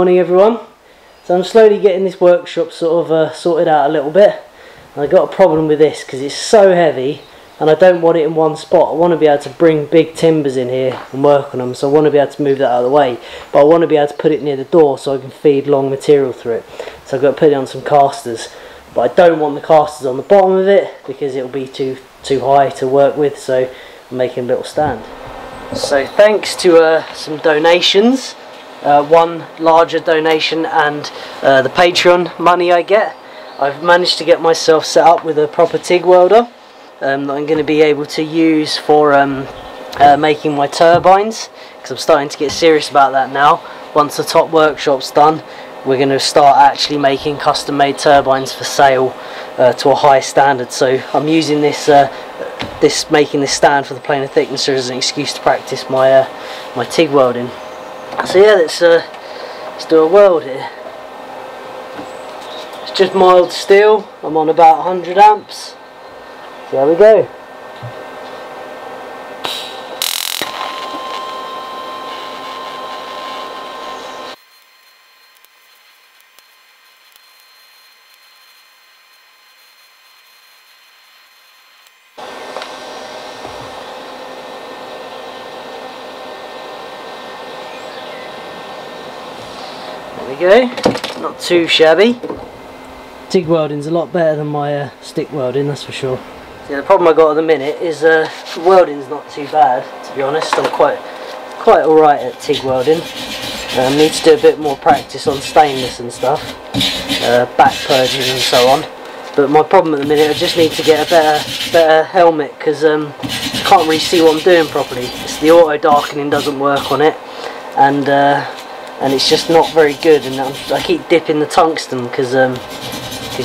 Morning everyone. So I'm slowly getting this workshop sort of sorted out a little bit. And I got a problem with this because it's so heavy and I don't want it in one spot. I want to be able to bring big timbers in here and work on them, so I want to be able to move that out of the way, but I want to be able to put it near the door so I can feed long material through it. So I've got to put it on some casters, but I don't want the casters on the bottom of it because it'll be too high to work with, so I'm making a little stand. So thanks to some donations, one larger donation and the Patreon money I get, I've managed to get myself set up with a proper Tig Welder that I'm going to be able to use for making my turbines, because I'm starting to get serious about that now. Once the top workshop's done, we're going to start actually making custom made turbines for sale to a high standard. So I'm using this making this stand for the planer thicknesser as an excuse to practice my my TIG welding. So yeah, let's do a weld here. It's just mild steel. I'm on about 100 amps. So there we go. There we go, not too shabby. TIG welding's a lot better than my stick welding, that's for sure. Yeah, the problem I got at the minute is the welding's not too bad, to be honest. I'm quite alright at TIG welding. Need to do a bit more practice on stainless and stuff, back purging and so on. But my problem at the minute, I just need to get a better helmet, because I can't really see what I'm doing properly. It's the auto darkening doesn't work on it, and it's just not very good, and I keep dipping the tungsten because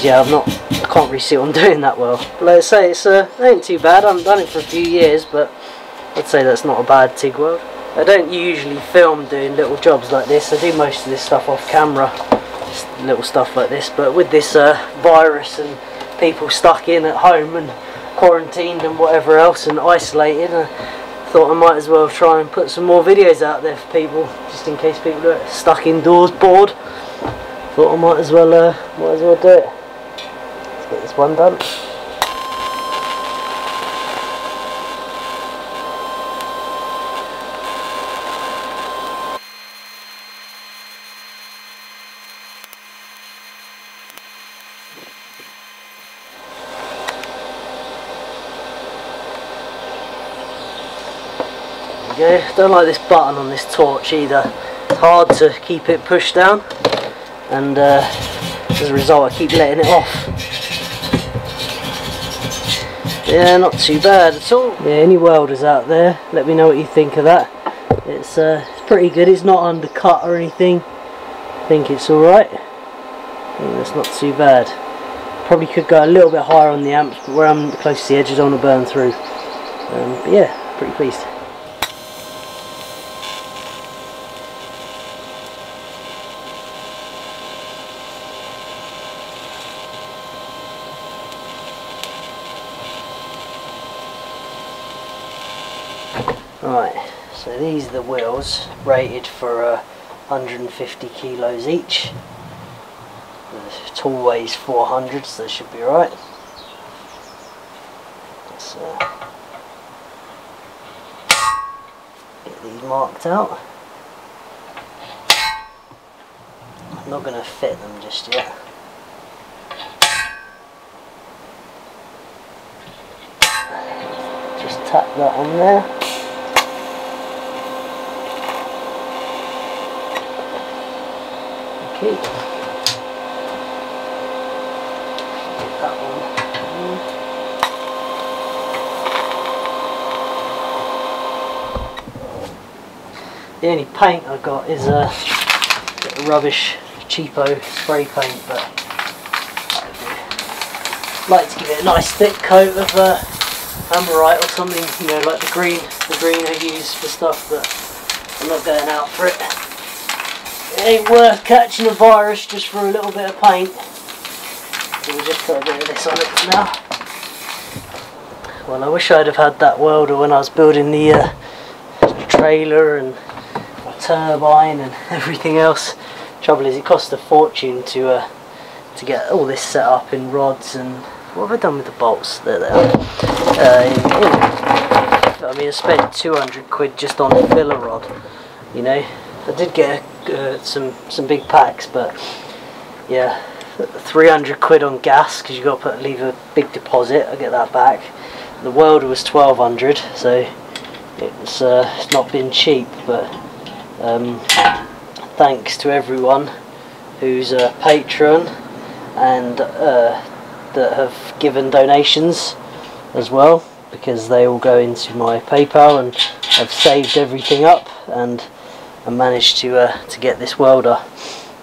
yeah, I can't really see what I'm doing that well. But like I say, it ain't too bad. I haven't done it for a few years, but I'd say that's not a bad TIG weld. I don't usually film doing little jobs like this. I do most of this stuff off camera, just little stuff like this. But with this virus and people stuck in at home and quarantined and whatever else and isolated, I thought I might as well try and put some more videos out there for people, just in case people are stuck indoors, bored. Thought I might as well do it. Let's get this one done. There we go. Don't like this button on this torch either. It's hard to keep it pushed down, and as a result I keep letting it off. Yeah, not too bad at all. Yeah, any welders out there, let me know what you think of that. It's pretty good. It's not undercut or anything. I think it's alright. I think that's not too bad. Probably could go a little bit higher on the amps, but where I'm close to the edge I don't want to burn through. But yeah, pretty pleased. Right, so these are the wheels, rated for 150 kilos each. The tool weighs 400, so they should be alright. Let's get these marked out. I'm not going to fit them just yet. Just tap that on there. Okay. Get that one. The only paint I got is a bit of rubbish, cheapo spray paint, but I'd like to give it a nice thick coat of Amorite or something, you know, like the green I use for stuff, but I'm not going out for it. It ain't worth catching a virus just for a little bit of paint. So we'll just put a bit of this on it for now. Well, I wish I'd have had that welder when I was building the trailer and my turbine and everything else. Trouble is, it cost a fortune to get all this set up in rods, and what have I done with the bolts? There they are. I mean, I spent 200 quid just on filler rod, you know. I did get some big packs, but yeah, 300 quid on gas, because you got to leave a big deposit. I get that back. The welder was 1200, so it's not been cheap, but thanks to everyone who's a patron and that have given donations as well, because they all go into my PayPal, and I've saved everything up and I managed to get this welder.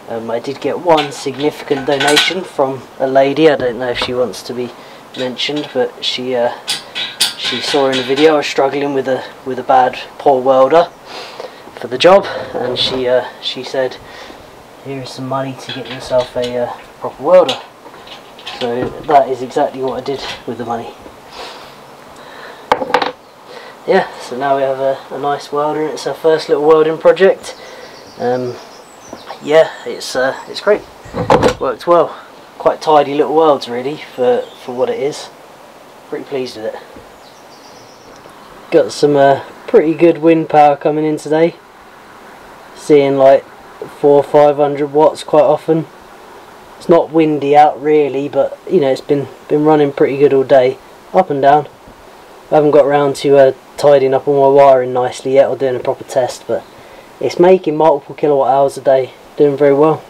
I did get one significant donation from a lady. I don't know if she wants to be mentioned, but she saw in the video I was struggling with a bad poor welder for the job, and she said, "Here is some money to get yourself a proper welder." So that is exactly what I did with the money. Yeah, so now we have a nice welder, and it's our first little welding project. Yeah, it's great. Worked well. Quite tidy little welds really for what it is. Pretty pleased with it. Got some pretty good wind power coming in today. Seeing like 400 or 500 watts quite often. It's not windy out really, but you know, it's been running pretty good all day, up and down. I haven't got around to tidying up all my wiring nicely yet, or doing a proper test, but it's making multiple kilowatt hours a day, doing very well.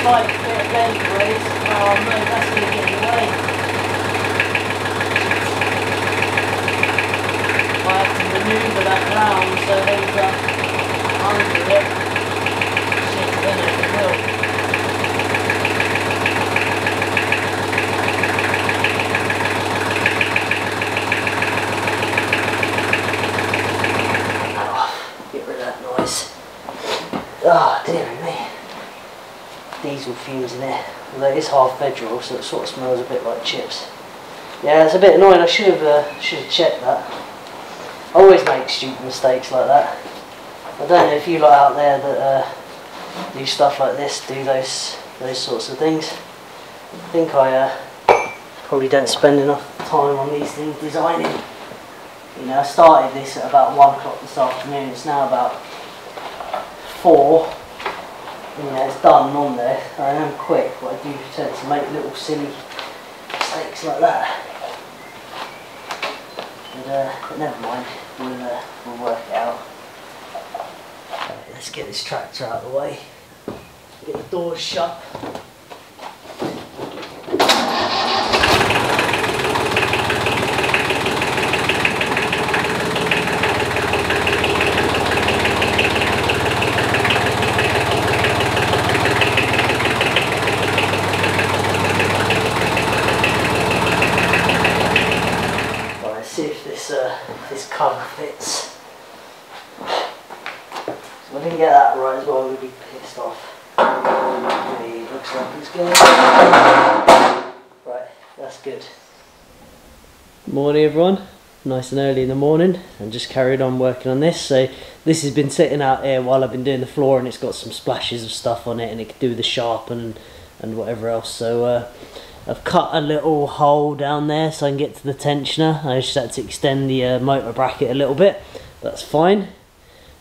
Slight bit of bend, Kris. Oh no, that's going to get in the way. I have to manoeuvre that round so those under it. Shit, then it will. Oh, get rid of that noise. Oh, dear me. Diesel fumes in there, although it is half federal, so it sort of smells a bit like chips. Yeah, it's a bit annoying. I should have checked that. I always make stupid mistakes like that. I don't know if you lot out there that do stuff like this, do those sorts of things. I think I probably don't spend enough time on these things designing. You know, I started this at about 1 o'clock this afternoon. It's now about 4. You know, it's done on there. I am quick, but I do tend to make little silly mistakes like that. But never mind, we'll work it out. Right, let's get this tractor out of the way. Get the doors shut. See if this cover fits. So I didn't get that right as well, I'm going to be pissed off. It looks like it's good. Right, that's good. Morning everyone, nice and early in the morning, and just carried on working on this. So this has been sitting out here while I've been doing the floor, and it's got some splashes of stuff on it, and it could do the sharpen and whatever else. So I've cut a little hole down there so I can get to the tensioner. I just had to extend the motor bracket a little bit. That's fine.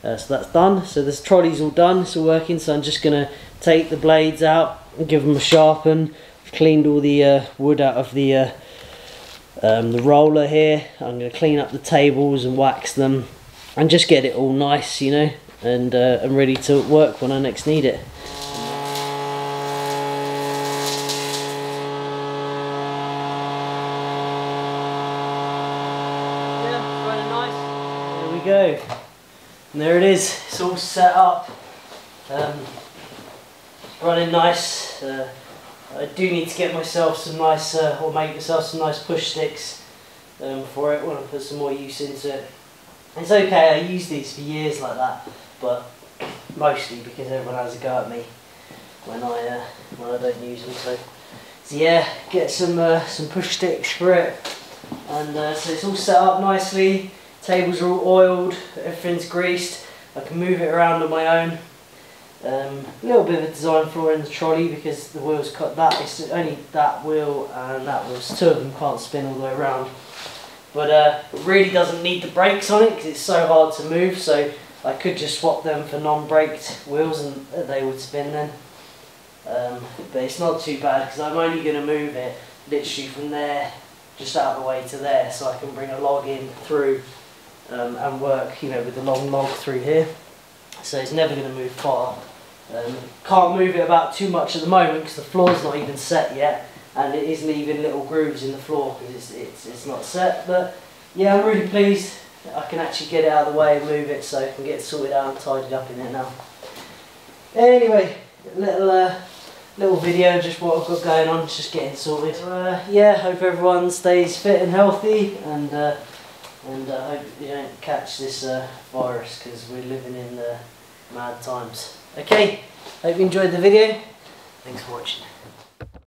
So that's done. So this trolley's all done, it's all working. So I'm just going to take the blades out and give them a sharpen. I've cleaned all the wood out of the roller here. I'm going to clean up the tables and wax them and just get it all nice, you know, and I'm ready to work when I next need it. Go, and there it is. It's all set up. Running nice. I do need to get myself some nice, or make myself some nice push sticks for it when I put some more use into it. It's okay, I use these for years like that, but mostly because everyone has a go at me when I don't use them. So yeah, get some push sticks for it, and so it's all set up nicely. Tables are all oiled, everything's greased. I can move it around on my own. A little bit of a design flaw in the trolley because the wheels cut that. It's only that wheel and that wheel. So 2 of them can't spin all the way around. But it really doesn't need the brakes on it because it's so hard to move. So I could just swap them for non-braked wheels and they would spin then. But it's not too bad because I'm only going to move it literally from there, just out of the way to there, so I can bring a log in through and work, you know, with the long log through here. So it's never going to move far. Can't move it about too much at the moment because the floor's not even set yet, and it is leaving little grooves in the floor because it's not set. But yeah, I'm really pleased I can actually get it out of the way and move it so I can get it sorted out and tidied up in it now. Anyway, little video, just what I've got going on, just getting sorted. Yeah, hope everyone stays fit and healthy, and I hope you don't catch this virus because we're living in mad times. Okay, hope you enjoyed the video. Thanks for watching.